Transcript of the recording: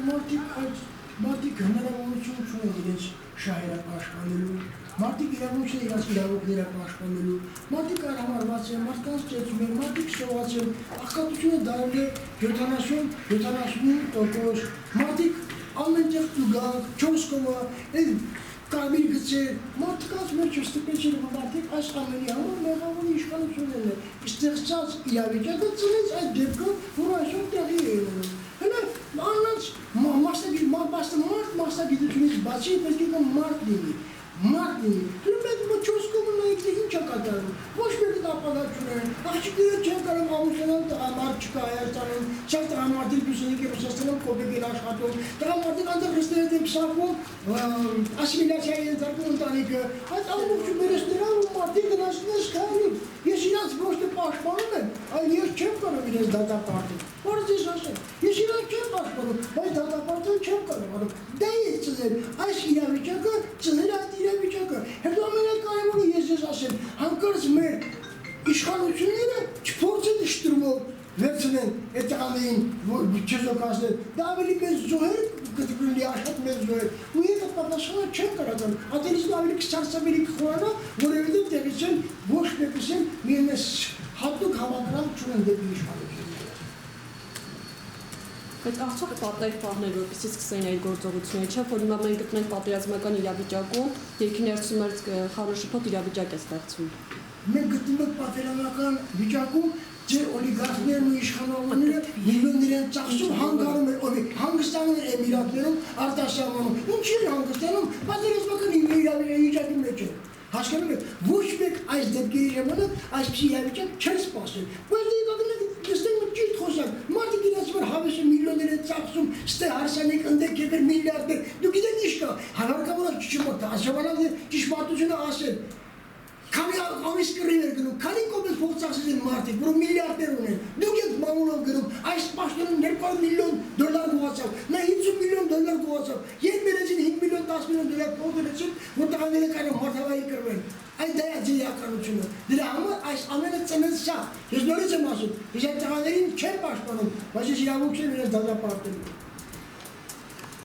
մարդիկ հնարավորություն չունեն իրենց շահերը պաշտպանելու, մարդիկ իրավունք չեն իրենց իրավունքները պաշտպանելու, մարդիկ արհամարված են, մարդկանց ծեծում են, մարդիկ սոված են, աղքատությունը դարել է 70-75%, մարդիկ ամենտեղ ծուգանք, 4 կոմը, կարմիր գծեր, մարդկանց մեջ ստիպեցին մարդիկ այս ամենի համար մեղավոր իշխանությունն է, ստեղծած իրավիճակը ծնեց այդ դեպքը, որ այսօր տեղի է ելնում։ Հələ անոնց մասնագիտությունից բացի պետք է մարդ լինի, դու մեկ 4 կոմունայիք ինչ է կատարում, ոչ մեկը ապագա չունեն, աղջիկները չեն կարող ամուսնան տղամարդ չկա Հայաստանում, շատ տղամարդիկ Լուսինիկ է Ռուսաստանում կոպեկ են աշխատում, տղամարդիկ այնտեղ հստերդ են փսակվում, ասիմիլյացիայի ենթարկում ընտանիքը, այդ ամբողջը բերեցնելով ու մարդիկ գնացնես քայլում, ես իրանց ոչ թե պաշտպանում եմ, այլ ես չեմ կարող իրենց դատապարտել, որը ձեզ ասեմ, ես իրանց չեմ պաշտպանում, բայց դատապարտել չեմ կարողանում, դա է ծնել, այս իրավիճակը ծնել այդ իրավիճակը, հետո ամենակարևորը ես ձեզ ասեմ, հանկարծ մեր իշխանությունները չփորձեն շտրումով վերցնեն այդ տղաներին չեզոքացնել, դա ավելի մեծ զոհեր կտրուլի աշխատ մեծ զոհեր, ու եթե պատասխանը չեն կարողանում, ատելիզմ ավելի քսարսավերի կխորանա, որովհետև տեղից են ոչ մեկս են միևնես հատուկ համակրանք չունեն դեպի իշխանությունները։ Բայց արդյոք պատեր պահներ, որպեսզի սկսեն այդ գործողությունները, չէ՞ որ հիմա մենք գտնենք պատերազմական իրավիճակում, երկրի ներսում խառնաշփոթ իրավիճակ է ստեղծվում։ Մենք գտնում ենք պատերազմական վիճակում, ձեր օլիգարխներն ու իշխանավորները միլիոններ են ծախսում, հանգստանում են Էմիրատներում, արտասահմանում, ինչի են հանգստանում, պատերազմական իրավիճակի մեջ են։ Հասկանում եք, ոչ մեկ այս դեպքերի ժամանակ այսպիսի իրավիճակ չեն սպասել, բայց դստենք ճիշտ խոսանք, մարդիկ իրենց վրա հավեսը միլիոններ են ծախսում, ստե հարսանիք ընդեք եկել միլիարդներ, դուք գիտեք ինչ կա, հնարավորակ չմոտ, ժամանակ ճշմարտությունը ասել, քանի ամիս կռիվ էր գնում, քանի կողմից փող ծախսել են մարդիկ, որ միլիարդներ ունեն, դուք եք մամուլով գնում, այս պաշտոնում 200 միլիոն դոլար գողացավ, նա 50 միլիոն դոլար գողացավ, երբ բերեցին 5 միլիոն 10 միլիոն դոլար փող դրեցին, որ տղաները կարող մարդավայի կռվեն, այդ դա է ձեր իրականությունը, դրա համար այս ամենը ծնեց սա, ես նորից եմ ասում, ես այդ տղաներին չեմ պաշտպանում, բայց ես իրավունք չեմ իրենց դատապարտելու։